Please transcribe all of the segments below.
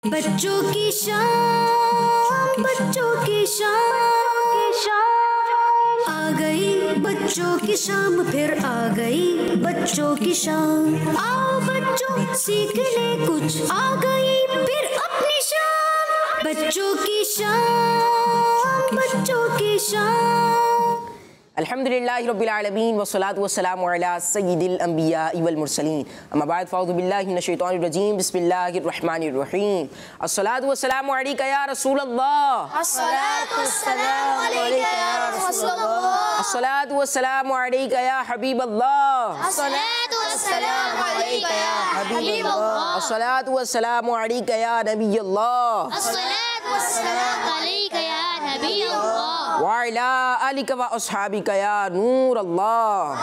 बच्चों की शाम, बच्चों की शाम आ गई, बच्चों की शाम फिर आ गई, बच्चों की शाम। आओ बच्चों सीखने कुछ आ गई फिर अपनी शाम, बच्चों की शाम, बच्चों की शाम। अल्हम्दुलिल्लाहि रब्बिल आलमीन वस्सलातु वस्सलामु अला सय्यिदिल अंबिया वल मुरसलीन अम्मा बाद फ़अऊज़ु बिल्लाहि मिनश शैतानिर रजीम बिस्मिल्लाहिर रहमानिर रहीम अस्सलातु वस्सलामु अलैका या रसूलल्लाह अस्सलातु वस्सलामु अलैका या रसूलल्लाह अस्सलातु वस्सलामु अलैका या हबीबल्लाह अस्सलातु वस्सलामु अलैका या हबीबल्लाह अस्सलातु वस्सलामु अलैका या नबियल्लाह अस्सलातु वस्सलामु अलैका या नबियल्लाह व अला आलिका व अस्हाबिका या नूरल्लाह।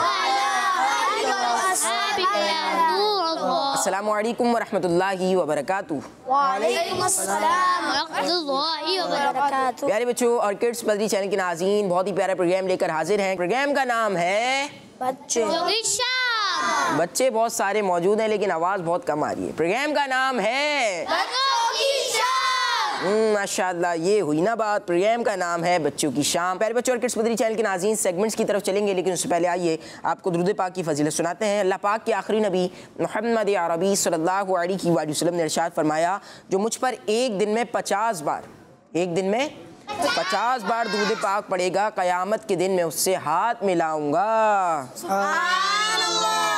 अस्सलामु अलैकुम व रहमतुल्लाहि व बरकातुहू। वालेकुम अस्सलाम व रहमतुल्लाहि व बरकातुहू। प्यारे बच्चों और किड्स बदरी चैनल के नाज़रीन बहुत ही प्यारा प्रोग्राम लेकर हाजिर हैं। प्रोग्राम का नाम है बच्चों की शाम। बच्चे बहुत सारे मौजूद हैं लेकिन आवाज़ बहुत कम आ रही है। प्रोग्राम का नाम है बच्चों की शाम। माशाअल्लाह, ये हुई ना बात। प्रोग्राम का नाम है बच्चों की शाम। प्यारे बच्चों और किड्स बदरी चैनल के नाज़रीन सेगमेंट्स की तरफ चलेंगे, लेकिन उससे पहले आइए आपको दुरूद पाक की फजीलत सुनाते हैं। अल्लाह पाक के आखिरी नबी मोहम्मद अरबी सल्लल्लाहु अलैहि वसल्लम ने इरशाद फरमाया, जो मुझ पर एक दिन में 50 बार दुरूद पाक पढ़ेगा, क़यामत के दिन मैं उससे हाथ मिलाऊंगा।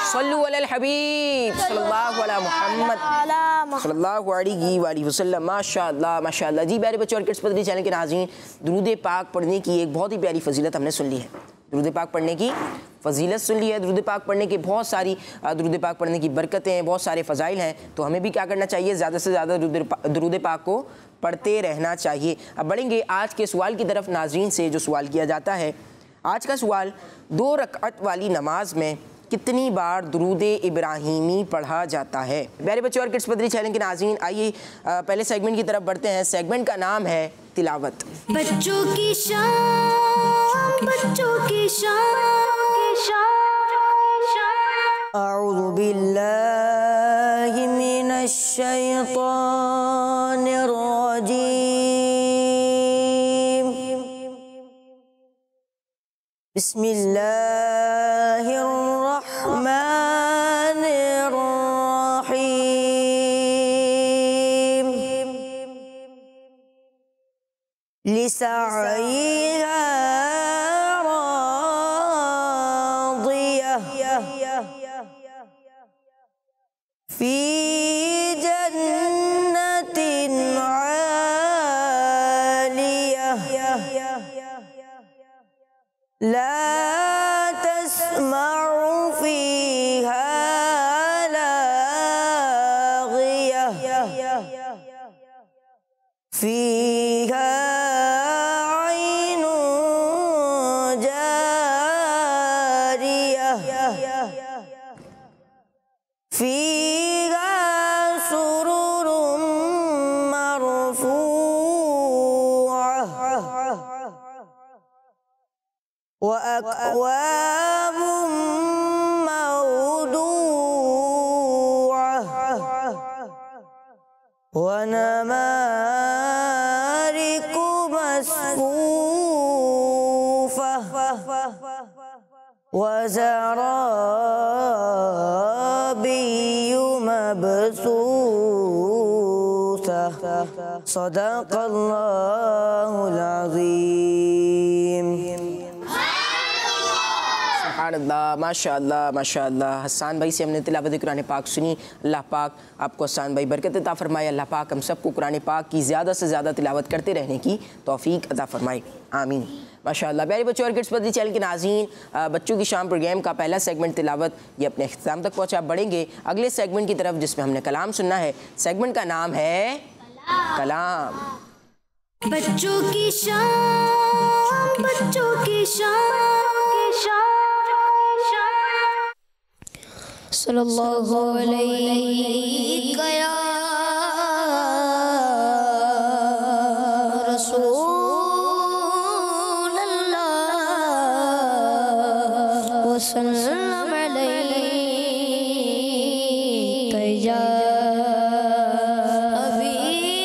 सल्लु अलल हबीब सल्लल्लाहु अला मुहम्मद सल्लल्लाहु अलैहि वसल्लम। माशाअल्लाह माशाअल्लाह। जी प्यारे बच्चों और किड्स बदरी चैनल के नाज़रीन, दुरूद पाक पढ़ने की एक बहुत ही प्यारी फजीलत हमने सुन ली है। दुरूद पाक पढ़ने की फजीलत सुन ली है। दुरूद पाक पढ़ने की बहुत सारी दुरूद पाक पढ़ने की बरकतें, बहुत सारे फ़ज़ाइल हैं। तो हमें भी क्या करना चाहिए, ज़्यादा से ज़्यादा दुरूद पाक को पढ़ते रहना चाहिए। अब बढ़ेंगे आज के सवाल की तरफ। नाज़रीन से जो सवाल किया जाता है, आज का सवाल, 2 रकअत वाली नमाज में कितनी बार दुरूद इब्राहिमी पढ़ा जाता है। प्यारे बच्चों और किड्स बदरी चैनल के नाज़रीन, आइए पहले सेगमेंट की तरफ बढ़ते हैं। सेगमेंट का नाम है तिलावत। बच्चों की शाम, बच्चों की शाम। अऊज़ु बिल्लाहि मिनश शैतानिर रजीम। बिस्मिल्लाहिर रहमानिर रहीम। लिसअयहा फी जन्नतिन आलियह ला तस्मउ फीहा लागियह फीहा ऐनुन जारियह फीहा सुरुरुम मरफूअह व अक्वाबुम मौदूअह व नमारिकु मस्फूफह व ज़राबिय्यु मबसूसह। सदक़ल्लाहुल अज़ीम। सुभानअल्लाह, माशाअल्लाह माशाअल्लाह। हसन भाई से हमने तिलावत कुरान पाक सुनी। अल्लाह पाक आपको हसन भाई बरकत अता फरमाए। अल्लाह पाक हम सबको कुरान पाक की ज़्यादा से ज़्यादा तिलावत करते रहने की तौफीक अता फरमाए, आमीन। माशाअल्लाह। प्यारे बच्चों और किड्स बदरी चैनल के नाज़रीन, बच्चों की शाम प्रोग्राम का पहला सेगमेंट तिलावत ये अपने इख्तिताम तक पहुँचा। बढ़ेंगे अगले सेगमेंट की तरफ जिसमें हमने कलाम सुनना है। सेगमेंट का नाम है कलाम। बच्चों की शाम, बच्चों की शाम। सल्लल्लाहु अलैहि या रसूलल्लाह वसल्लम अलैहि या हबीब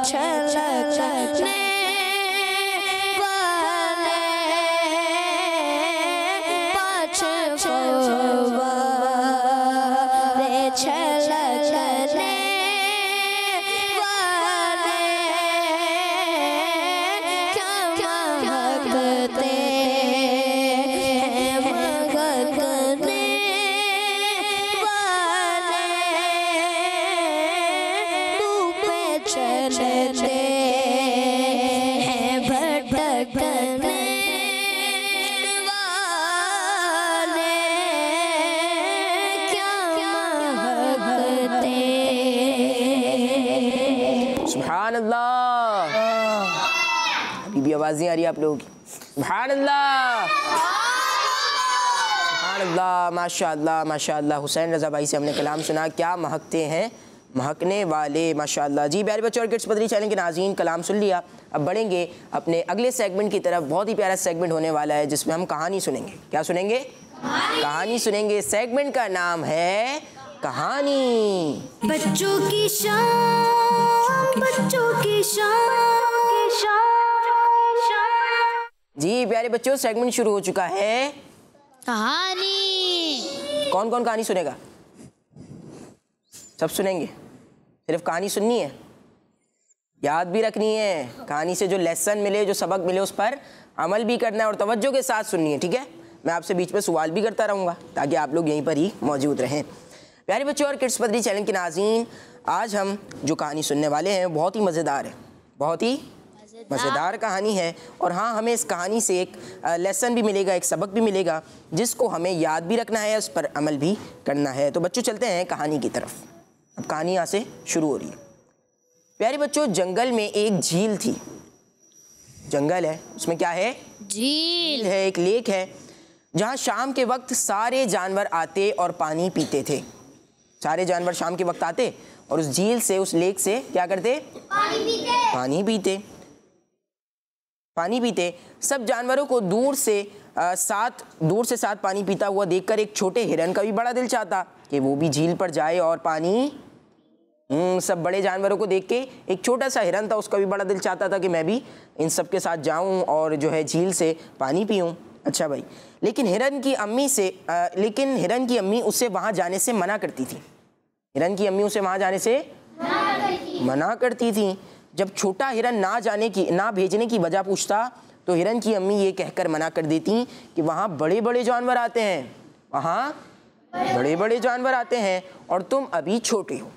छलकने वाले पाँच फव्वारे छलकने वाले क्या महकते हैं महकने वाले डूबे चलते हैं भटकने वाले क्या महकते। सुभान अल्लाह। अभी भी आवाज़ नहीं आ रही आप लोगों की? सुभान अल्लाह, सुभान अल्लाह, माशाअल्लाह माशाअल्लाह। हुसैन रज़ा भाई से हमने कलाम सुना, क्या महकते हैं महकने वाले, माशाअल्लाह। जी प्यारे बच्चों और किड्स मदनी चैनल के नाज़रीन, कलाम सुन लिया। अब बढ़ेंगे अपने अगले सेगमेंट की तरफ। बहुत ही प्यारा सेगमेंट होने वाला है जिसमें हम कहानी सुनेंगे। क्या सुनेंगे? कहानी सुनेंगे। सेगमेंट का नाम है कहानी। बच्चों की शान, बच्चों की शान। जी प्यारे बच्चों, सेगमेंट शुरू हो चुका है। कहानी। कौन कौन कहानी सुनेगा? सब सुनेंगे? सिर्फ कहानी सुननी है, याद भी रखनी है। कहानी से जो लेसन मिले, जो सबक मिले, उस पर अमल भी करना है और तवज्जो के साथ सुननी है, ठीक है? मैं आपसे बीच में सवाल भी करता रहूँगा ताकि आप लोग यहीं पर ही मौजूद रहें। प्यारे बच्चों और किड्स मदनी चैनल के नाज़रीन, आज हम जो कहानी सुनने वाले हैं बहुत ही मज़ेदार है, बहुत ही मज़ेदार कहानी है। और हाँ, हमें इस कहानी से एक लेसन भी मिलेगा, एक सबक भी मिलेगा जिसको हमें याद भी रखना है, उस पर अमल भी करना है। तो बच्चों चलते हैं कहानी की तरफ। अब कहानी यहाँ से शुरू हो रही है। प्यारे बच्चों, जंगल में एक झील थी। जंगल है, उसमें क्या है? झील है, एक लेक है जहाँ शाम के वक्त सारे जानवर आते और पानी पीते थे। सारे जानवर शाम के वक्त आते और उस झील से, उस लेक से क्या करते? पानी पीते। सब जानवरों को दूर से साथ पानी पीता हुआ देखकर एक छोटे हिरन का भी बड़ा दिल चाहता कि वो भी झील पर जाए और पानी। सब बड़े जानवरों को देख के एक छोटा सा हिरन था, उसका भी बड़ा दिल चाहता था कि मैं भी इन सब के साथ जाऊं और जो है झील से पानी पीऊं। अच्छा भाई, लेकिन हिरन की अम्मी उससे वहाँ जाने से मना करती थी। हिरन की अम्मी उसे वहाँ जाने से मना करती थी। जब छोटा हिरन ना भेजने की वजह पूछता तो हिरन की अम्मी ये कहकर मना कर देती कि वहाँ बड़े बड़े जानवर आते हैं, वहाँ बड़े बड़े जानवर आते हैं और तुम अभी छोटे हो।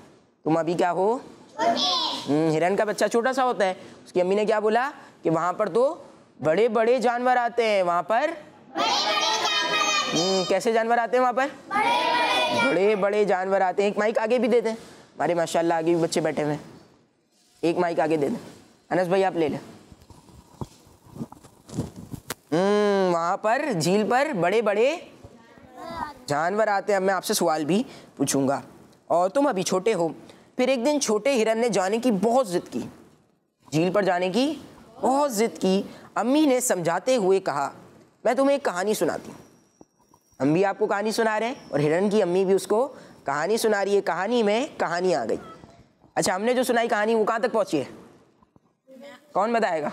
तुम अभी क्या हो? हिरन का बच्चा छोटा सा होता है। उसकी अम्मी ने क्या बोला कि वहाँ पर तो बड़े बड़े जानवर आते हैं, वहाँ पर कैसे जानवर आते हैं? वहाँ पर बड़े बड़े जानवर आते हैं। एक माइक आगे भी दे दें, हमारे माशाल्लाह आगे भी बच्चे बैठे हुए हैं। एक माइक आगे दे दें। अनस भाई आप ले लें। वहाँ पर झील पर बड़े बड़े जानवर आते हैं। अब मैं आपसे सवाल भी पूछूंगा और तुम अभी छोटे हो। फिर एक दिन छोटे हिरन ने जाने की बहुत ज़िद की, झील पर जाने की बहुत ज़िद की। अम्मी ने समझाते हुए कहा, मैं तुम्हें एक कहानी सुनाती हूँ। हम भी आपको कहानी सुना रहे हैं और हिरन की अम्मी भी उसको कहानी सुना रही है। कहानी में कहानी आ गई। अच्छा, हमने जो सुनाई कहानी वो कहाँ तक पहुँची है? कौन बताएगा?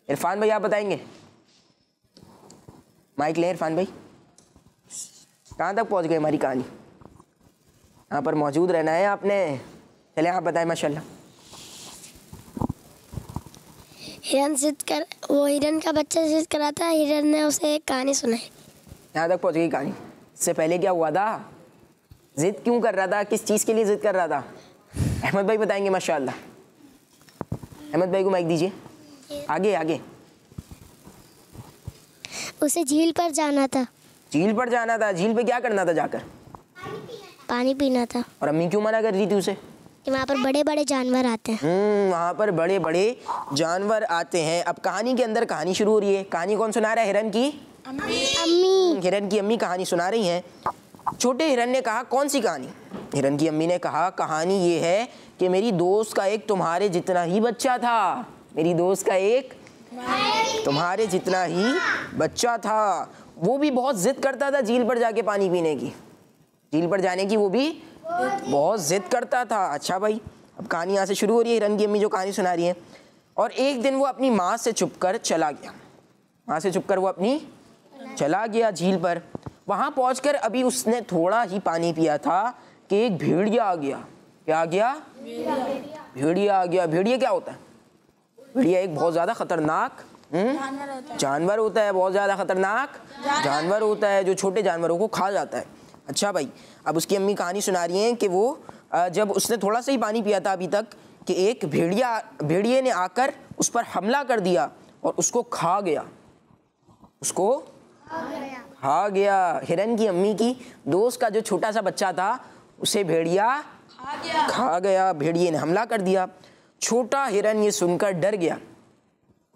इरफान भाई आप बताएंगे? माइक लें इरफान भाई। कहाँ तक पहुँच गई हमारी कहानी? यहाँ पर मौजूद रहना है आपने। चले आप बताएं। माशाल्लाह। हिरन का बच्चा जिद करा था, हिरन ने उसे एक कहानी सुनाई। यहाँ तक पहुँच गई कहानी। इससे पहले क्या हुआ था? जिद क्यों कर रहा था? किस चीज़ के लिए जिद कर रहा था? अहमद भाई बताएंगे। माशाल्लाह। अहमद भाई को माइक दीजिए। आगे आगे। उसे झील पर जाना था। झील पर जाना था। झील पे क्या करना था जाकर? पानी पीना था। और अम्मी क्यों मना कर रही थी उसे? कि वहाँ पर बड़े बड़े जानवर आते हैं। वहाँ पर बड़े बड़े जानवर आते हैं। अब कहानी के अंदर कहानी शुरू हो रही है। कहानी कौन सुना रहा है? हिरन की अम्मी। हिरन की अम्मी कहानी सुना रही हैं। छोटे हिरन ने कहा, कौन सी कहानी? हिरन की अम्मी ने कहा, कहानी ये है कि मेरी दोस्त का एक तुम्हारे जितना ही बच्चा था। मेरी दोस्त का एक तुम्हारे जितना ही बच्चा था। वो भी बहुत जिद करता था झील पर जाके पानी पीने की। झील पर जाने की वो भी बहुत जिद करता था। अच्छा भाई, अब कहानी यहाँ से शुरू हो रही है, हिरन की अम्मी जो कहानी सुना रही है। और एक दिन वो अपनी माँ से छुपकर चला गया, माँ से छुपकर वो अपनी चला गया झील पर। वहाँ पहुँचकर अभी उसने थोड़ा ही पानी पिया था कि एक भेड़िया आ गया। क्या आ गया? भेड़िया आ गया। भेड़िया क्या होता है? भेड़िया एक बहुत ज़्यादा खतरनाक जानवर होता है, बहुत ज़्यादा खतरनाक जानवर होता है जो छोटे जानवरों को खा जाता है। अच्छा भाई, अब उसकी अम्मी कहानी सुना रही हैं कि वो जब उसने थोड़ा सा ही पानी पिया था अभी तक कि एक भेड़िए ने आकर उस पर हमला कर दिया और उसको खा गया, उसको खा गया। हिरन की अम्मी की दोस्त का जो छोटा सा बच्चा था उसे भेड़िया खा गया, भेड़िए ने हमला कर दिया। छोटा हिरन ये सुनकर डर गया।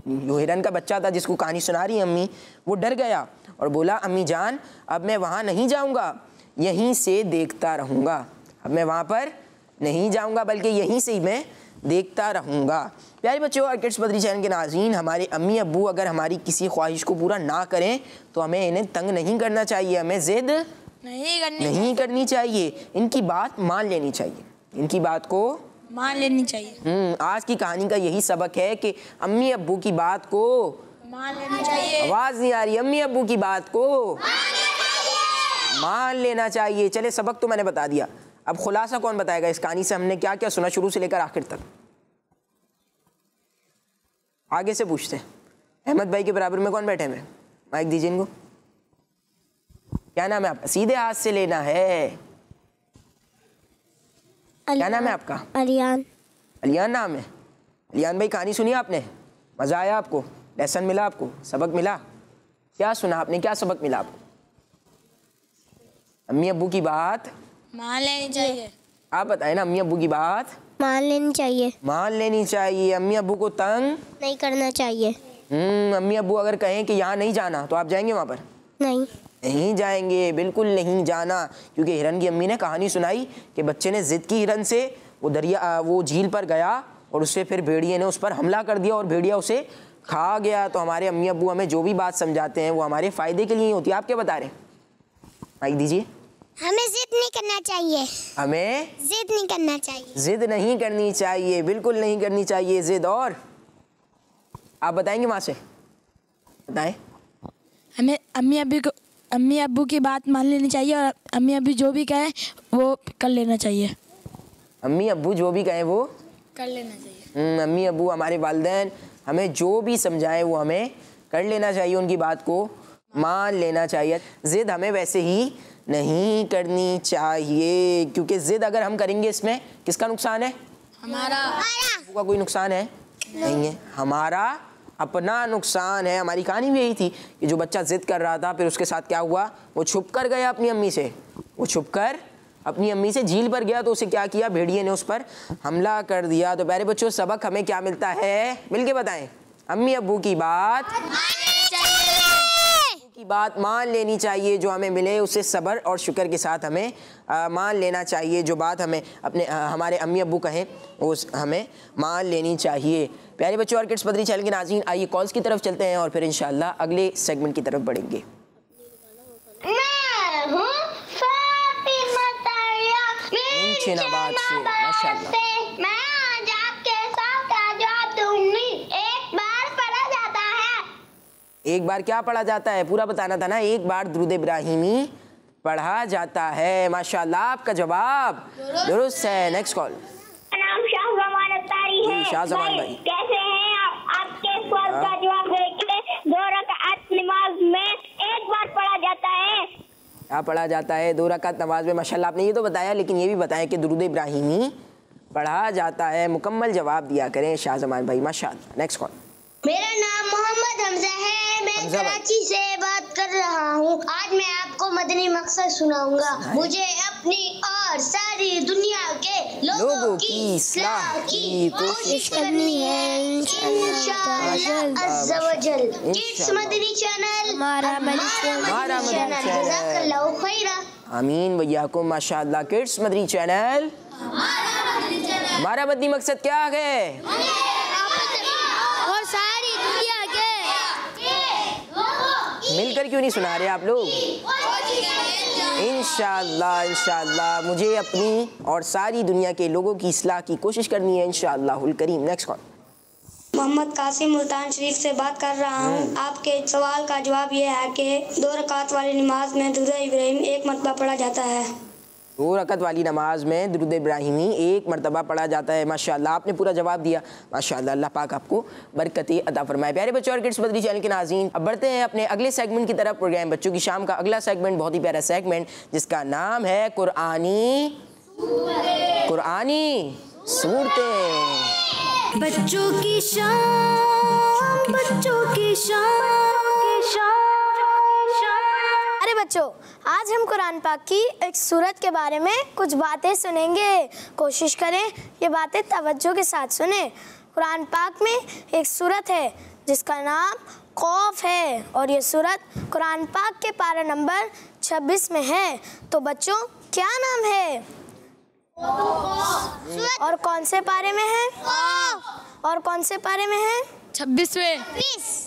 जो हिरन का बच्चा था जिसको कहानी सुना रही है अम्मी, वो डर गया और बोला, अम्मी जान अब मैं वहाँ नहीं जाऊँगा, यहीं से देखता रहूँगा। अब मैं वहाँ पर नहीं जाऊँगा बल्कि यहीं से ही मैं देखता रहूँगा। प्यारे बच्चों और किड्स बद्री चैनल के नाज़रीन, हमारे अम्मी अब्बू अगर हमारी किसी ख्वाहिश को पूरा ना करें तो हमें इन्हें तंग नहीं करना चाहिए, हमें ज़िद नहीं करनी चाहिए, इनकी बात मान लेनी चाहिए, इनकी बात को मान लेनी चाहिए। आज की कहानी का यही सबक है कि अम्मी अब्बू की बात को मान लेनी चाहिए। आवाज़ नहीं आ रही, अम्मी अब्बू की बात को मान लेना चाहिए। चले, सबक तो मैंने बता दिया, अब खुलासा कौन बताएगा इस कहानी से हमने क्या क्या सुना शुरू से लेकर आखिर तक? आगे से पूछते हैं। अहमद भाई के बराबर में कौन बैठे हैं? माइक दीजिए इनको। क्या नाम है आपका? सीधे हाथ से लेना है। क्या नाम है आपका? अलियान। अलियान नाम है। अलियान भाई, कहानी सुनी आपने? मज़ा आया आपको? लेसन मिला आपको? सबक मिला? क्या सुना आपने? क्या सबक मिला आपको? अम्मी अब्बू की बात मान लेनी चाहिए। आप बताएं ना, अम्मी अब्बू की बात मान लेनी चाहिए। मान लेनी चाहिए। अम्मी अब्बू को तंग नहीं करना चाहिए। अम्मी अब्बू अगर कहें कि यहाँ नहीं जाना तो आप जाएंगे वहाँ पर? नहीं जाएंगे, बिल्कुल नहीं जाना, क्योंकि हिरन की अम्मी ने कहानी सुनाई कि बच्चे ने जिद की हिरन से, वो झील पर गया और उससे फिर भेड़िए ने उस पर हमला कर दिया और भेड़िया उसे खा गया। तो हमारे अम्मी अब्बू हमें जो भी बात समझाते हैं वो हमारे फ़ायदे के लिए ही होती है। आप क्या बता रहे हैं? माइक दीजिए। हमें जिद नहीं करना चाहिए। हमें जिद नहीं करना चाहिए। जिद नहीं करनी चाहिए, बिल्कुल नहीं करनी चाहिए जिद। और आप बताएंगे वहाँ से? बताएं। हमें अम्मी अब्बू की बात मान लेनी चाहिए और अम्मी अब्बू जो भी कहें वो कर लेना चाहिए। अम्मी अब्बू जो भी कहें वो कर लेना चाहिए। अम्मी अब्बू हमारे वालिदैन हमें जो भी समझाएं वो हमें कर लेना चाहिए, उनकी बात को मान लेना चाहिए। ज़िद हमें वैसे ही नहीं करनी चाहिए, क्योंकि ज़िद अगर हम करेंगे इसमें किसका नुकसान है? हमारा। का कोई नुकसान है? नहीं है, हमारा अपना नुकसान है। हमारी कहानी भी यही थी कि जो बच्चा ज़िद कर रहा था, फिर उसके साथ क्या हुआ? वो छुप कर गया अपनी अम्मी से, वो छुप कर अपनी अम्मी से झील पर गया, तो उसे क्या किया? भेड़िए ने उस पर हमला कर दिया। तो प्यारे बच्चों, सबक हमें क्या मिलता है? मिलके बताएं। अम्मी अब्बू की बात मान लेनी चाहिए, जो हमें मिले उसे सब्र और शुक्र के साथ हमें मान लेना चाहिए। जो बात हमें हमारे अम्मी अब्बू कहें वो हमें मान लेनी चाहिए। प्यारे बच्चों और किड्स बद्री चैनल के नाज़रीन, आइए कॉल्स की तरफ चलते हैं और फिर इंशाल्लाह अगले सेगमेंट की तरफ बढ़ेंगे। एक बार क्या पढ़ा जाता है? पूरा बताना था ना। एक बार दुरूद इब्राहिमी पढ़ा जाता है। माशाल्लाह, आपका जवाब दुरुस्त है। Next call. नाम शाहजमान अत्तारी है। शाहजमान भाई कैसे हैं आप? आपके सवाल का जवाब देके 2 रकात नमाज में एक बार पढ़ा जाता है। क्या पढ़ा जाता है 2 रकात नमाज में? माशाल्लाह, आपने ये तो बताया, लेकिन ये भी बताया कि दुरूद इब्राहिमी पढ़ा जाता है। मुकम्मल जवाब दिया करें शाहजमान भाई। माशाल्लाह। Next call. मेरा नाम मोहम्मद हमजा है, मैं कराची से बात कर रहा हूँ। आज मैं आपको मदनी मकसद सुनाऊंगा। मुझे अपनी और सारी दुनिया के लोगों की इस्लाह की कोशिश करनी है इंशाअल्लाह अज़्ज़ा वजल। किड्स मदनी चैनल हमारा चैनल। जज़ाकल्लाहु खैरा। आमीन वय्याकुम। माशाअल्लाह, किड्स मदनी चैनल हमारा मदनी मकसद क्या है? मिलकर क्यों नहीं सुना रहे आप लोग? इंशाअल्लाह इंशाअल्लाह मुझे अपनी और सारी दुनिया के लोगों की इस्लाह की कोशिश करनी है इंशाअल्लाहुल करीम। Next call. मोहम्मद कासिम मुल्तान शरीफ से बात कर रहा हूँ। आपके सवाल का जवाब ये है कि 2 रकात वाली नमाज में दुरूद इब्राहिम 1 मरतबा पढ़ा जाता है। 2 रकात वाली नमाज में दुरूद इब्राहिमी 1 मरतबा पढ़ा जाता है। माशाअल्लाह आपने पूरा जवाब दिया। माशाअल्लाह अल्लाह पाक आपको बरकतें अता फरमाए। प्यारे बच्चों और किड्स मदनी चैनल के नाज़रीन, अब बढ़ते हैं अपने अगले सेगमेंट की तरफ। प्रोग्राम बच्चों की शाम का अगला सेगमेंट बहुत ही प्यारा सेगमेंट जिसका नाम है कुरानी सूरतें। बच्चों की शाम, बच्चों की शाम। अरे बच्चों, आज हम कुरान पाक की एक सूरत के बारे में कुछ बातें सुनेंगे। कोशिश करें ये बातें तवज्जो के साथ सुने। कुरान पाक में एक सूरत है जिसका नाम खौफ है और ये सूरत कुरान पाक के पारा नंबर 26 में है। तो बच्चों क्या नाम है और कौन से पारे में है? और कौन से पारे में है? 26वें।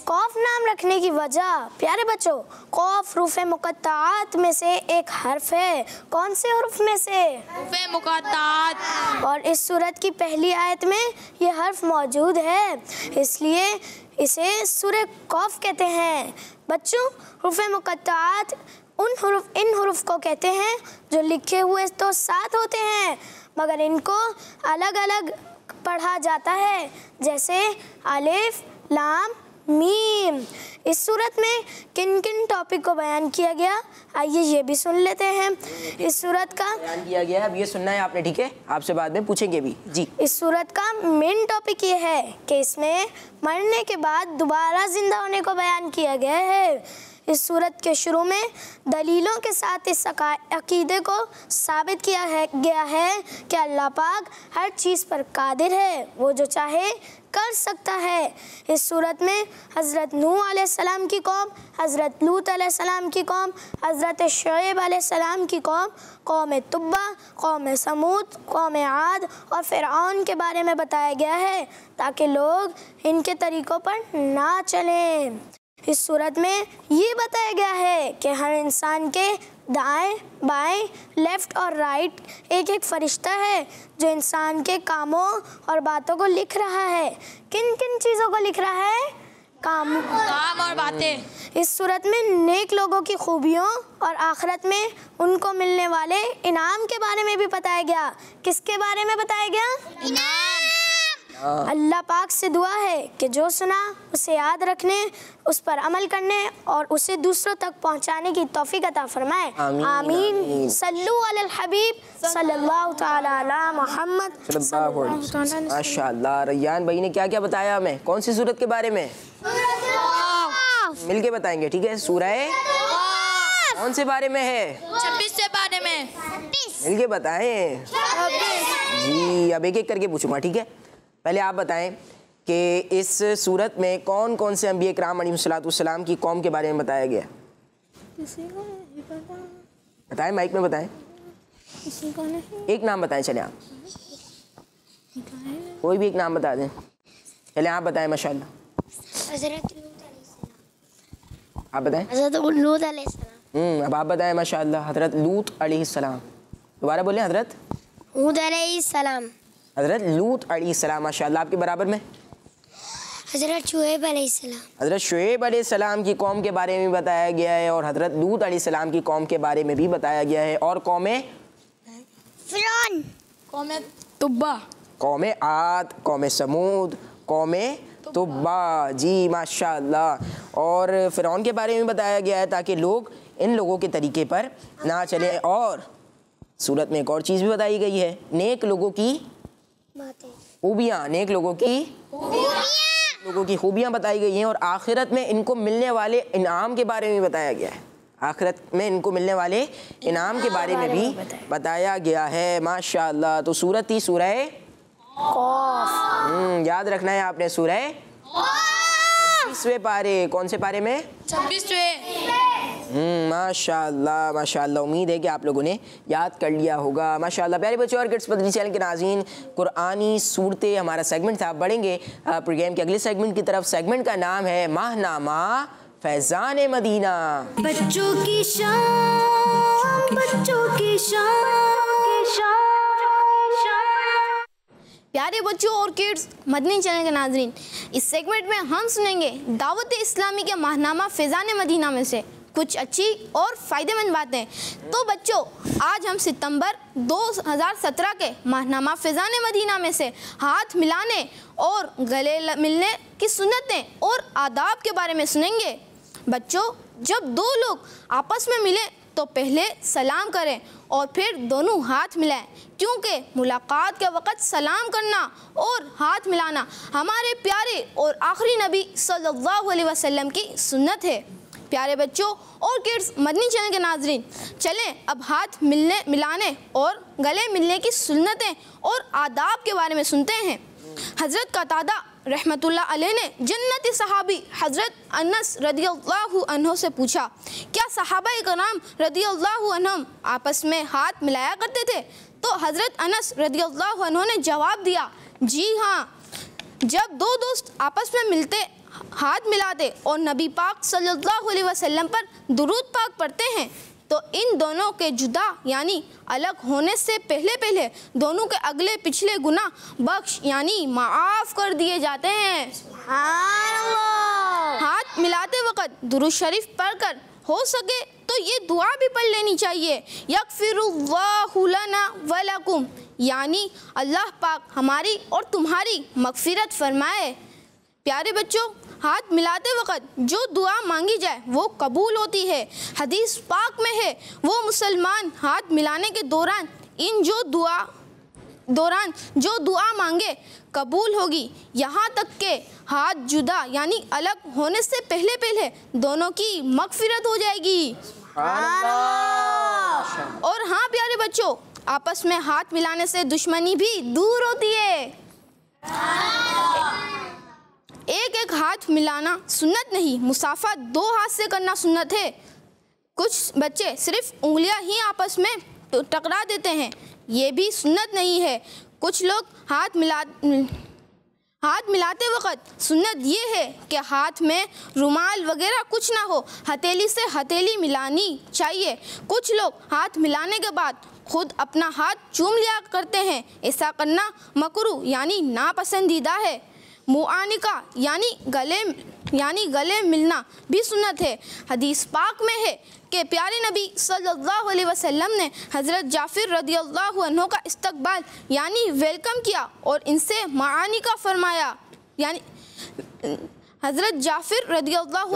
खौफ नाम रखने की वजह, प्यारे बच्चों, खौफ रूफ़ मुक़त्ताआत में से एक हर्फ है। कौन से हर्फ में से? रूफ़े मुक़त्ताआत। और इस सूरत की पहली आयत में ये हर्फ मौजूद है, इसलिए इसे सूरह खौफ कहते हैं। बच्चों, रूफ़े मुक़त्ताआत इन हुरूफ को कहते हैं जो लिखे हुए तो 7 होते हैं मगर इनको अलग अलग पढ़ा जाता है, जैसे अलिफ, लाम, मीम। इस सूरत में किन किन टॉपिक को बयान किया गया, आइए ये भी सुन लेते हैं। इस सूरत का बयान किया गया है, अब ये सुनना है आपने, ठीक है? आपसे बाद में पूछेंगे भी जी। इस सूरत का मेन टॉपिक ये है कि इसमें मरने के बाद दोबारा जिंदा होने को बयान किया गया है। इस सूरत के शुरू में दलीलों के साथ इस अकीदे को साबित किया गया है कि अल्लाह पाक हर चीज़ पर कादिर है, वो जो चाहे कर सकता है। इस सूरत में हज़रत नूह अलैहिस्सलाम की कौम, हज़रत लूत अलैहिस्सलाम की कौम, हज़रत शुएब अलैहिस्सलाम की कौम, कौम तुब्बा, कौम समूद, कौम आद और फ़िरऔन के बारे में बताया गया है ताकि लोग इनके तरीक़ों पर ना चलें। इस सूरत में ये बताया गया है कि हर इंसान के दाएं, बाएं, लेफ़्ट और राइट एक एक फरिश्ता है जो इंसान के कामों और बातों को लिख रहा है। किन किन चीज़ों को लिख रहा है? काम और बातें। इस सूरत में नेक लोगों की खूबियों और आखिरत में उनको मिलने वाले इनाम के बारे में भी बताया गया। किसके बारे में बताया गया? इनाम। अल्लाह पाक से दुआ है कि जो सुना उसे याद रखने, उस पर अमल करने और उसे दूसरों तक पहुंचाने की तौफीक अता फरमाए। आमीन। सल्लु अलल हबीब सल्लल्लाहु तआला अला मुहम्मद। माशाअल्लाह। रैयान भाई ने क्या क्या बताया हमें? कौन सी सूरत के बारे में? मिलके बताएंगे, ठीक है? सूरह कौन से बारे में है? 26 बारे में। मिलके बताएं जी। अब एक एक करके पूछूंगा, ठीक है? पहले आप बताएं कि इस सूरत में कौन कौन से अंबिया किराम अलैहिस्सलाम की कौम के बारे में बताया गया? बताएं, माइक में बताएं। एक नाम बताएं, चले आप कोई भी एक नाम बता दें। चले आप बताएं। माशाअल्लाह। आप बताएं। अब आप बताएं। माशाअल्लाह। हज़रत लूत अलैहिस्सलाम। दोबारा बोलें। हज़रत हूद अलैहिस्सलाम। हज़रत लूत अलैहिस्सलाम। माशाअल्लाह। आपके बराबर में हज़रत शुएब अलैहिस्सलाम। हज़रत शुएब अलैहिस्सलाम की कौम के बारे में बताया गया है और हज़रत लूत अलैहिस्सलाम की कौम के बारे में भी बताया गया है। और कौमे फ़िरौन, कौमे तुब्बा, कौमे आद, कौमे समूद, कौमे तुब्बा। जी माशाअल्लाह। और फ़िरौन के बारे में बताया गया है ताकि लोग इन लोगों के तरीके पर ना चले। और सूरत में एक और चीज़ भी बताई गई है, नेक लोगों की खूबियाँ, नेक लोगों की खूबियाँ बताई गई हैं। और आखिरत में इनको मिलने वाले इनाम के बारे में बताया गया है। आखिरत में इनको मिलने वाले इनाम के बारे में भी बताया गया है। माशाअल्लाह। तो सूरत थी सूरह खौफ। याद रखना है आपने। सूरह 26वें पारे। कौन से पारे में? 26वें। माशाअल्लाह माशाअल्लाह। उम्मीद है कि आप लोगों ने याद कर लिया होगा। माशाअल्लाह। प्यारे बच्चों और किड्स मदनी चैनल के नाज़रीन, कुरानी सूरतें हमारा सेगमेंट था। बढ़ेंगे प्रोग्राम के अगले सेगमेंट की तरफ। सेगमेंट का नाम है माहनामा फैज़ान मदीना। बच्चों की शान, बच्चों की शान। प्यारे बच्चों और किड्स, मदनी चैनल के नाजरीन, इस सेगमेंट में हम सुनेंगे दावत इस्लामी के माहनामा फैज़ान मदीना में से कुछ अच्छी और फ़ायदेमंद बातें। तो बच्चों, आज हम सितंबर 2017 के माहनामा फैज़ान मदीना में से हाथ मिलाने और गले मिलने की सुन्नतें और आदाब के बारे में सुनेंगे। बच्चों, जब दो लोग आपस में मिलें तो पहले सलाम करें और फिर दोनों हाथ मिलाएं, क्योंकि मुलाकात के वक़्त सलाम करना और हाथ मिलाना हमारे प्यारे और आखिरी नबी सल्लल्लाहु अलैहि वसल्लम की सुन्नत है। प्यारे बच्चों और किड्स, मदनी चैनल के नाजरीन, चलें अब हाथ मिलाने और गले मिलने की सुन्नतें और आदाब के बारे में सुनते हैं। हज़रत कतादा रहमतुल्लाह अलैह ने जन्नती सहाबी हज़रत अनस रदियल्लाहु अन्हु से पूछा, क्या सहाबा इकराम रदियल्लाहु अन्हुम आपस में हाथ मिलाया करते थे? तो हज़रत अनस रदियल्लाहु अन्हु ने जवाब दिया, जी हाँ, जब दो दोस्त आपस में मिलते, हाथ मिलाते और नबी पाक सल्लल्लाहु अलैहि वसल्लम पर दुरूद पाक पढ़ते हैं तो इन दोनों के जुदा यानी अलग होने से पहले दोनों के अगले पिछले गुनाह बख्श यानी माफ़ कर दिए जाते हैं। हाथ मिलाते वक़्त दुरूद शरीफ पढ़कर हो सके तो ये दुआ भी पढ़ लेनी चाहिए, यगफिरुल्लाहु लना व लकुम, यानी अल्लाह पाक हमारी और तुम्हारी मग़फ़िरत फरमाए। प्यारे बच्चों, हाथ मिलाते वक़्त जो दुआ मांगी जाए वो कबूल होती है। हदीस पाक में है, वो मुसलमान हाथ मिलाने के दौरान जो दुआ मांगे कबूल होगी, यहाँ तक के हाथ जुदा यानी अलग होने से पहले दोनों की मग़फ़िरत हो जाएगी। और हाँ प्यारे बच्चों, आपस में हाथ मिलाने से दुश्मनी भी दूर होती है। एक हाथ मिलाना सुन्नत नहीं, मुसाफा 2 हाथ से करना सुन्नत है। कुछ बच्चे सिर्फ उंगलियां ही आपस में टकरा देते हैं, ये भी सुन्नत नहीं है। कुछ लोग हाथ मिलाते वक़्त सुन्नत ये है कि हाथ में रुमाल वगैरह कुछ ना हो, हथेली से हथेली मिलानी चाहिए। कुछ लोग हाथ मिलाने के बाद खुद अपना हाथ चूम लिया करते हैं, ऐसा करना मकरूह यानी नापसंदीदा है। मुआनिका यानी गले मिलना भी सुन्नत है। हदीस पाक में है कि प्यारे नबी सल्लल्लाहु अलैहि वसल्लम ने हज़रत जाफ़िर रदियल्लाहु अन्हु का इस्तकबाल यानी वेलकम किया और इनसे मुआनिका फरमाया, यानी हज़रत जाफ़िर रदियल्लाहु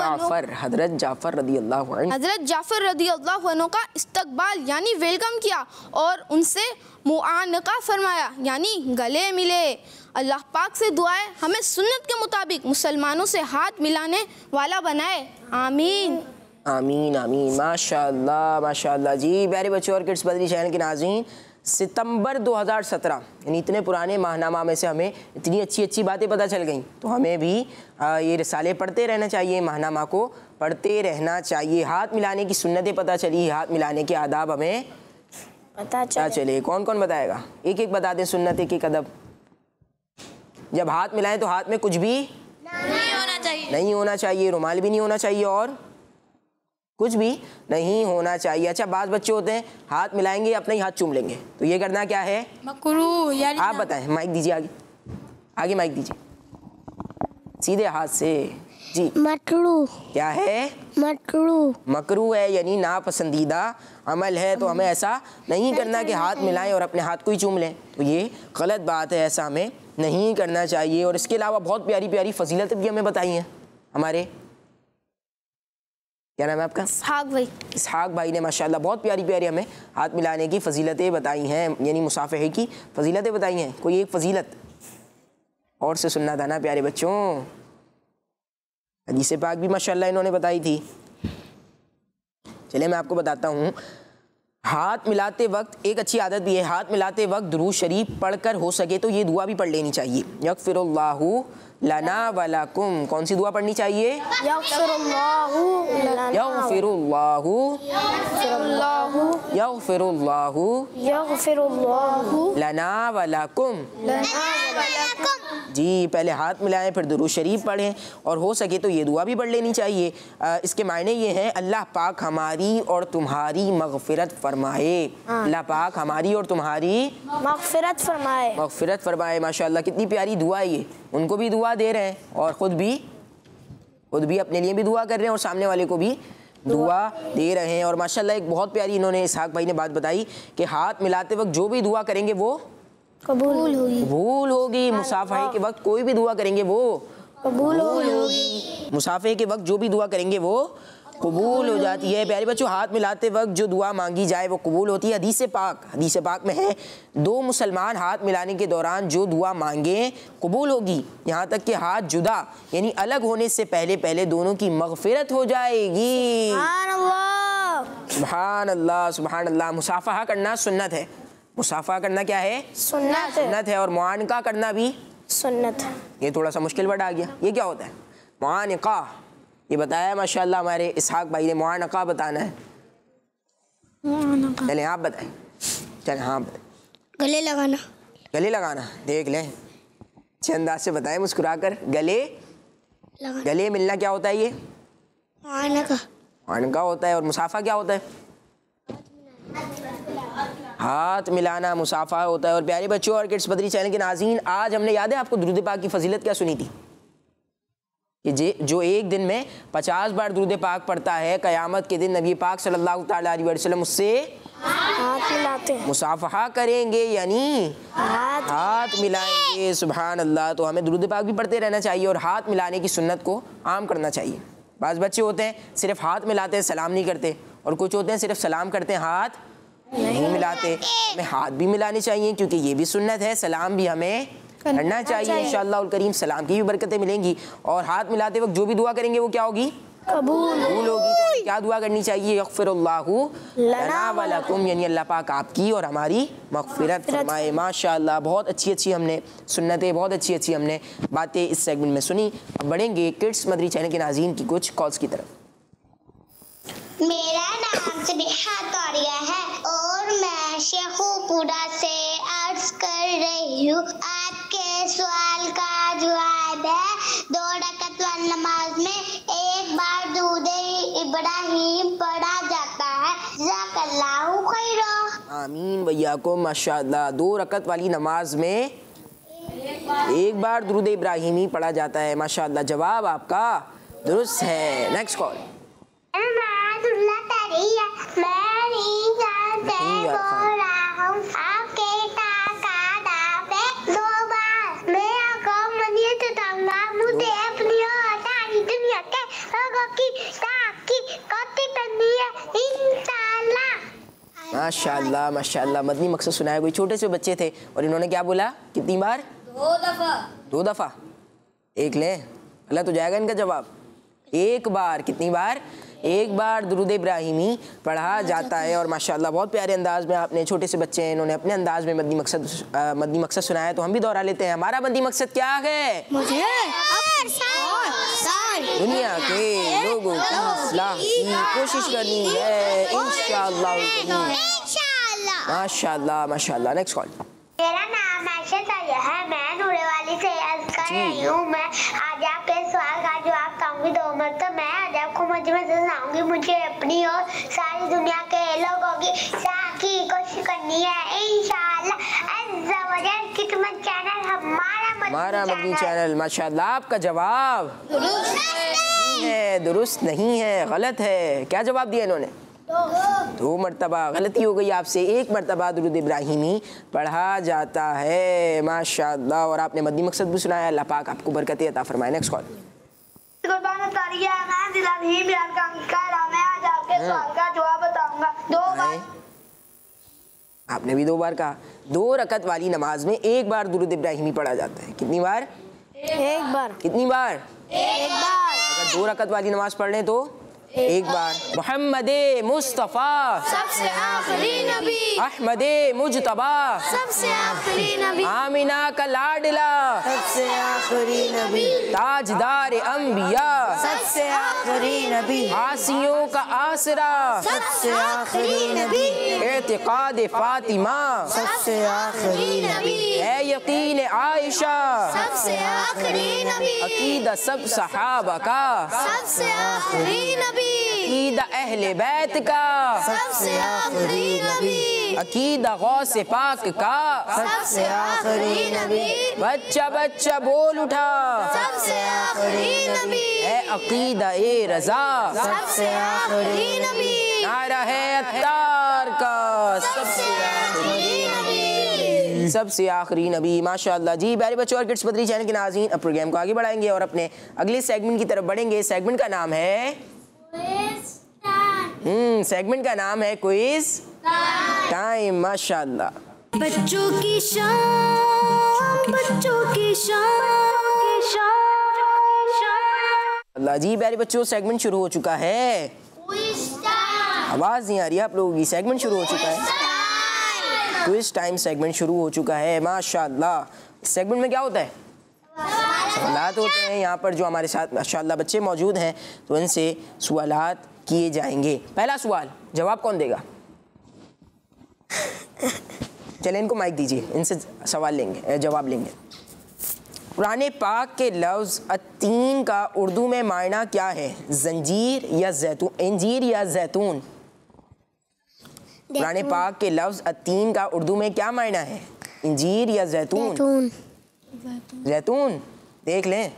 अन्हु का इस्तकबाल यानी वेलकम किया और उनसे मुआनका फरमाया यानी गले मिले। अल्लाह पाक से दुआएं हमें सुन्नत के मुताबिक मुसलमानों से हाथ मिलाने वाला बनाए। आमीन आमीन आमीन। माशाअल्लाह माशाअल्लाह। जी प्यारे बच्चों और किड्स मदनी चैनल के नाज़रीन, सितंबर 2017 यानी इतने पुराने माहनामा में से हमें इतनी अच्छी बातें पता चल गई, तो हमें भी ये रिसाले पढ़ते रहना चाहिए, माहनामा को पढ़ते रहना चाहिए। हाथ मिलाने की सुन्नतें पता चली, हाथ मिलाने के आदाब हमें पता चले। कौन कौन बताएगा? एक बता दें सुन्नत, एक अदब। जब हाथ मिलाएं तो हाथ में कुछ भी नहीं होना चाहिए, रुमाल भी नहीं होना चाहिए और कुछ भी नहीं होना चाहिए। अच्छा, बात बच्चे होते हैं हाथ मिलाएंगे अपने ही हाथ चूम लेंगे, तो ये करना क्या है? मकरूह। आप बताएं, माइक दीजिए, आगे माइक दीजिए, सीधे हाथ से। जी, मकरूह क्या है? मकरूह है यानी नापसंदीदा अमल है, तो हमें ऐसा नहीं करना कि हाथ मिलाएं और अपने हाथ को ही चूम लें, तो ये गलत बात है, ऐसा हमें नहीं करना चाहिए। और इसके अलावा बहुत प्यारी प्यारी फजीलतें भी हमें बताई हैं हमारे, क्या नाम है आपका? इसहाक भाई ने माशाल्लाह बहुत प्यारी प्यारी हमें हाथ मिलाने की फजीलतें बताई हैं, यानी मुसाफहे की फजीलतें बताई हैं। कोई एक फजीलत और से सुनना था ना प्यारे बच्चों। हदीस पाक भी माशाल्लाह इन्होंने बताई थी। चलिए मैं आपको बताता हूँ। हाथ मिलाते वक्त एक अच्छी आदत भी है, हाथ मिलाते वक्त दुरूद शरीफ पढ़कर हो सके तो ये दुआ भी पढ़ लेनी चाहिए, यगफिरुल्लाहु लना व लकुम। कौन सी दुआ पढ़नी चाहिए? यगफिरुल्लाहु लना व लकुम। जी, पहले हाथ मिलाएं, फिर दुरूद शरीफ पढ़ें, और हो सके तो ये दुआ भी पढ़ लेनी चाहिए। इसके मायने ये हैं, अल्लाह पाक हमारी और तुम्हारी मग़फ़िरत फरमाए। अल्लाह पाक हमारी और तुम्हारी मग़फ़िरत फरमाए। मग़फ़िरत फरमाए। माशाअल्लाह, कितनी प्यारी दुआ है ये। उनको भी दुआ दे रहे हैं और ख़ुद भी अपने लिए भी दुआ कर रहे हैं और सामने वाले को भी दुआ दे रहे हैं। और माशाअल्लाह एक बहुत प्यारी इन्होंने इसहाक भाई ने बात बताई कि हाथ मिलाते वक्त जो भी दुआ करेंगे वो कबूल होगी। मुसाफ़हे के वक्त कोई भी दुआ करेंगे वो कबूल होगी। मुसाफ़हे के वक्त जो भी दुआ करेंगे वो कबूल हो जाती है। प्यारे बच्चों, हाथ मिलाते वक्त जो दुआ मांगी जाए वो कबूल होती है। हदीस पाक में है, दो मुसलमान हाथ मिलाने के दौरान जो दुआ मांगे कबूल होगी, यहाँ तक कि हाथ जुदा यानी अलग होने से पहले दोनों की मग़फ़िरत हो जाएगी। सुभान अल्लाह, सुभान अल्लाह। मुसाफ़हा करना सुन्नत है। मुसाफ़हा करना क्या है? सुन्नत है। और मुआनका करना भी सुन्नत है। ये थोड़ा सा मुश्किल वर्ड आ गया। ये क्या होता है? मुआनका, ये बताया माशाअल्लाह हमारे इसहाक भाई ने। मुआनका बताना है। चलें आप बताएं। चलें हाँ बताएं। गले लगाना। देख लें, अच्छे अंदाज से बताएं मुस्कुरा कर। गले मिलना क्या होता है? ये मुआनका होता है। और मुसाफ़ा क्या होता है? हाथ मिलाना मुसाफ़ा होता है। और प्यारे बच्चों और किड्स बदरी चैनल के नाज़रीन, आज हमने, याद है आपको दुरूद पाक की फजीलत क्या सुनी थी? कि जो एक दिन में 50 बार दुरूद पाक पढ़ता है, क़यामत के दिन नबी पाक सल्लल्लाहु तआला अलैहि वसल्लम उससे हाथ मिलाते हैं, मुसाफ़हा करेंगे यानी हाथ मिलाएंगे। सुभान अल्लाह। तो हमें दुरूद पाक भी पढ़ते रहना चाहिए और हाथ मिलाने की सुन्नत को आम करना चाहिए। बाज़ बच्चे होते हैं सिर्फ हाथ मिलाते हैं, सलाम नहीं करते, और कुछ होते हैं सिर्फ सलाम करते हैं, हाथ नहीं मिलाते। हमें हाथ भी मिलाने चाहिए क्योंकि ये भी सुन्नत है। सलाम भी हमें करना चाहिए। इंशाअल्लाह करीम सलाम की भी बरकतें मिलेंगी। और हाथ मिलाते वक्त जो भी दुआ करेंगे वो क्या होगी? कबूल होगी। तो क्या दुआ करनी चाहिए? यग़फ़िरुल्लाहु लना व लकुम, यानी अल्लाह पाक आपकी और हमारी मग़फ़िरत फरमाए। माशाअल्लाह, बहुत अच्छी हमने सुन्नतें, बहुत अच्छी हमने बातें इस सेगमेंट में सुनी। अब बढ़ेंगे किड्स मदरी चैनल के नाज़रीन की कुछ कॉल्स की तरफ। मेरा नाम सबिहा तौरिया है और मैं शेखुपुरा से अर्ज कर रही हूँ। आपके सवाल का जवाब है, 2 रकात वाली नमाज में एक बार दुरूद इब्राहीम पढ़ा जाता है। जज़ाकल्लाहु खैरा। आमीन वय्याकुम। माशाअल्लाह, 2 रकात वाली नमाज में एक बार दुरूद इब्राहीमी पढ़ा जाता है। माशाअल्लाह, जवाब आपका दुरुस्त है। Next call. माशाअल्लाह माशाअल्लाह। मदनी मकसद सुनाया। कोई छोटे से बच्चे थे और इन्होंने क्या बोला? कितनी बार? 2 दफ़ा। एक लें, गलत हो जाएगा इनका जवाब। एक बार। कितनी बार? एक बार दुरूद इब्राहीमी पढ़ा जाता है। और माशाअल्लाह बहुत प्यारे अंदाज में आपने, छोटे से बच्चे हैं, इन्होंने अपने अंदाज में मदनी मकसद सुनाया। तो हम भी दोहरा लेते हैं। हमारा मदनी मकसद क्या है? दुनिया के लोगों की इस्लाह की कोशिश करनी है इंशाअल्लाह। माशाअल्लाह माशाअल्लाह। Next call. मेरा नाम आयशा तैयब है, मैं नूरे वाली से अर्ज कर रही हूँ। मैं आज आपके सवाल का जवाब दूंगी 2 मरतबा। मैं आज आपको मजमे से सुनाऊंगी। मुझे अपनी और सारी दुनिया के लोगों की इस्लाह की कोशिश करनी है इंशाअल्लाह। अज़्ज़ा वजल किस्मत चैनल हमारा मदनी चैनल। माशाअल्लाह, आपका जवाब दुरुस्त नहीं है, गलत है। क्या जवाब दिया इन्होंने? 2 मरतबा। गलती हो गई आपसे। 1 मरतबा दुरूद इब्राहीमी पढ़ा जाता है। माशाअल्लाह। और आपने मदनी मकसद भी सुनाया। अल्लाह पाक आपको बरकतें अता फरमाए। Next call. आपने भी 2 बार कहा। 2 रकात वाली नमाज में एक बार दुरूद इब्राहीमी पढ़ा जाता है। कितनी बार? एक बार। कितनी बार? एक बार। अगर 2 रकात वाली नमाज पढ़ लें तो एक बार। मोहम्मद मुस्तफ़ा सबसे आखिरी नबी, अहमद मुजतबा सबसे आखिरी नबी, आमिना का लाडला सबसे आखिरी नबी, ताजदार अंबिया सबसे आखिरी नबी, आसियों का आसरा सबसे आखिरी नबी, एतिकाद फातिमा सबसे आखिरी नबी, है यकीन आयशा सबसे आखिरी नबी, अकीदा सब सहाबा का सबसे आखिरी नबी, अकीदा अहले बैत का सबसे आखिरी नबी, अकीदा गौसे पाक का सबसे आखिरी नबी, बच्चा बच्चा बोल उठा सबसे आखिरी नबी, है अकीदा ए रजा सबसे आखिरी नबी, नारा है अत्तार का सबसे आखिरी नबी। सबसे आखिरी नबी। माशाअल्लाह जी। प्यारे बच्चों और किड्स बदरी चैनल के नाज़रीन, अब प्रोग्राम को आगे बढ़ाएंगे और अपने अगले सेगमेंट की तरफ बढ़ेंगे। सेगमेंट का नाम है सेगमेंट का नाम है क्विज टाइम। माशाअल्लाह। बच्चों की शाम, बच्चों की शाम, अल्लाह जी। प्यारे बच्चों सेगमेंट शुरू हो चुका है। आवाज़ नहीं आ रही है आप लोगों की। सेगमेंट शुरू हो चुका है। क्विज टाइम सेगमेंट शुरू हो चुका है। माशाअल्लाह। इस सेगमेंट में क्या होता है? सवालात होते हैं। यहाँ पर जो हमारे साथ माशाअल्लाह बच्चे मौजूद हैं तो इनसे सवालात किए जाएंगे। पहला सवाल जवाब कौन देगा? चलें इनको माइक दीजिए, इनसे सवाल लेंगे, जवाब लेंगे। कुरान पाक के लफ्ज़ अतीन का उर्दू में मायना क्या है? जंजीर या जैतून, इंजीर या जैतून? कुरान पाक के लफ्ज़ अतीन का उर्दू में क्या मायना है? इंजीर या जैतून? जैतून। देख लें,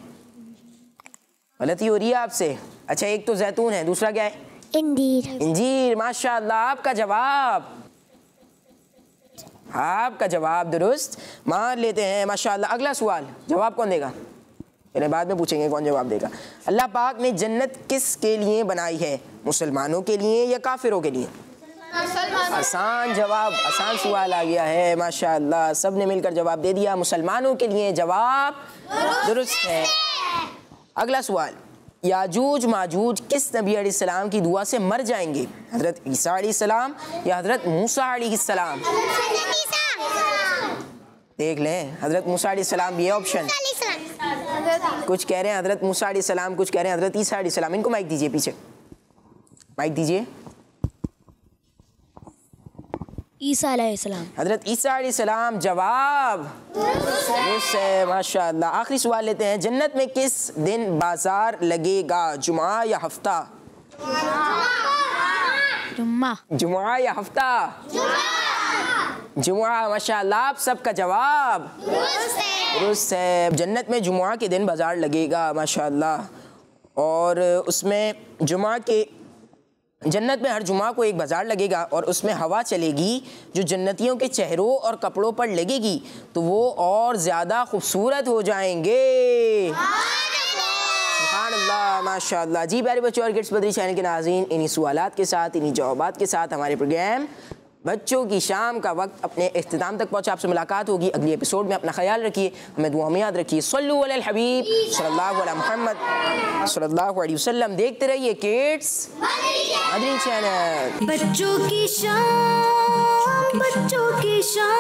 गलती हो रही है आपसे। अच्छा, एक तो जैतून है, दूसरा क्या है? इंजीर। इंजीर। माशाअल्लाह, आपका जवाब, आपका जवाब दुरुस्त मान लेते हैं। माशाअल्लाह। अगला सवाल जवाब कौन देगा? मेरे बाद में पूछेंगे कौन जवाब देगा। अल्लाह पाक ने जन्नत किस के लिए बनाई है? मुसलमानों के लिए या काफिरों के लिए? आसान जवाब, आसान सवाल आ गया है। माशाअल्लाह, सब ने मिलकर जवाब दे दिया। मुसलमानों के लिए जवाब दुरुस्त है। अगला सवाल, याजूज माजूज किस नबी अलैहिस्सलाम की दुआ से मर जाएंगे? हज़रत ईसा अलैहिस्सलाम या हज़रत मूसा अलैहिस्सलाम? देख लें, हज़रत मूसा अलैहिस्सलाम भी है ऑप्शन। कुछ कह रहे हैं हज़रत मूसा अलैहिस्सलाम, कुछ कह रहे हैं हज़रत ईसा अलैहिस्सलाम। इनको माइक दीजिए, पीछे माइक दीजिए। ईसा अलैहिस्सलाम। हज़रत ईसा अलैहिस्सलाम। जवाब दुरुस्त है। माशाअल्लाह। आखिरी सवाल लेते हैं। जन्नत में किस दिन बाजार लगेगा? जुमा या हफ्ता? जुम्मा। जुमा या हफ्ता? जुमा। माशाअल्लाह, आप सबका जवाब दुरुस्त है। जन्नत में जुमा के दिन बाजार लगेगा। माशाअल्लाह। और उसमें जुमा के जन्नत में हर जुमा को एक बाज़ार लगेगा और उसमें हवा चलेगी जो जन्नतियों के चेहरों और कपड़ों पर लगेगी तो वो और ज़्यादा खूबसूरत हो जाएंगे। सुभान अल्लाह। माशाअल्लाह जी। प्यारे बच्चों और किड्स बदरी चैनल के नाज़रीन, इन्हीं सवालात के साथ, इन्हीं जवाबात के साथ हमारे प्रोग्राम बच्चों की शाम का वक्त अपने इख्तिताम तक पहुँचा। आपसे मुलाकात होगी अगली एपिसोड में। अपना ख्याल रखिए, हमें दुआ में याद रखिए। सल्लु अलल हबीब सल्लल्लाहु अलैहि मुहम्मद सल्लल्लाहु अलैहि वसल्लम। देखते रहिए किड्स बदरी चैनल। बच्चों की शाम, बच्चों की शाम,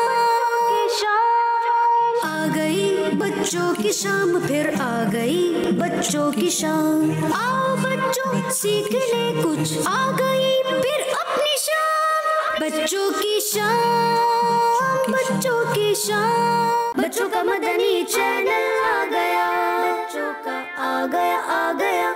आ गई बच्चों की शाम, फिर आ गई बच्चों की शाम। आओ बच्चों सीख ले कुछ, आ गई फिर अपनी शाम। बच्चों की शाम, बच्चों की शाम, बच्चों का मदनी चैनल आ गया, बच्चों का आ गया, आ गया।